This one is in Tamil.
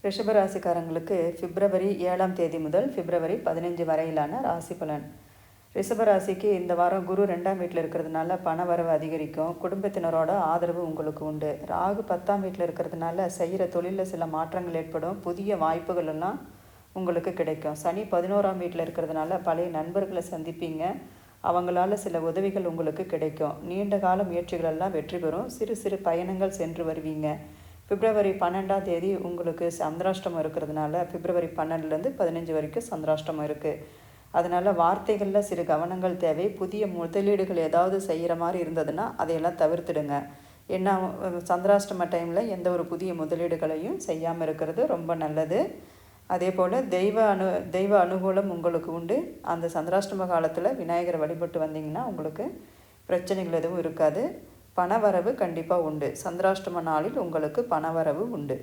ரிஷபராசிக்காரங்களுக்கு பிப்ரவரி 7ஆம் தேதி முதல் பிப்ரவரி 15 வரையிலான ராசி பலன். ரிஷபராசிக்கு இந்த வாரம் குரு 2ஆம் வீட்டில் இருக்கிறதுனால பண வரவு அதிகரிக்கும். குடும்பத்தினரோட ஆதரவு உங்களுக்கு உண்டு. ராகு 10ஆம் வீட்டில் இருக்கிறதுனால செய்கிற தொழிலில் சில மாற்றங்கள் ஏற்படும். புதிய வாய்ப்புகள் எல்லாம் உங்களுக்கு கிடைக்கும். சனி 11ஆம் வீட்டில் இருக்கிறதுனால பழைய நண்பர்களை சந்திப்பீங்க. அவங்களால சில உதவிகள் உங்களுக்கு கிடைக்கும். நீண்ட கால முயற்சிகள் எல்லாம் வெற்றி பெறும். சிறு சிறு பயணங்கள் சென்று வருவீங்க. பிப்ரவரி 12ஆம் தேதி உங்களுக்கு சந்திராஷ்டமம் இருக்கிறதுனால பிப்ரவரி 12லேருந்து 15 வரைக்கும் சந்திராஷ்டமம் இருக்குது. அதனால் வார்த்தைகளில் சிறு கவனங்கள் தேவை. புதிய முதலீடுகள் ஏதாவது செய்கிற மாதிரி இருந்ததுன்னா அதையெல்லாம் தவிர்த்துடுங்க. ஏன்னா சந்திராஷ்டம டைமில் எந்த ஒரு புதிய முதலீடுகளையும் செய்யாமல் இருக்கிறது ரொம்ப நல்லது. அதே போல் தெய்வ அனுகூலம் உங்களுக்கு உண்டு. அந்த சந்திராஷ்டம காலத்தில் விநாயகரை வழிபட்டு வந்தீங்கன்னா உங்களுக்கு பிரச்சனைகள் எதுவும் இருக்காது. பணவரவு கண்டிப்பாக உண்டு. சந்திராஷ்டம நாளில் உங்களுக்கு பணவரவு உண்டு.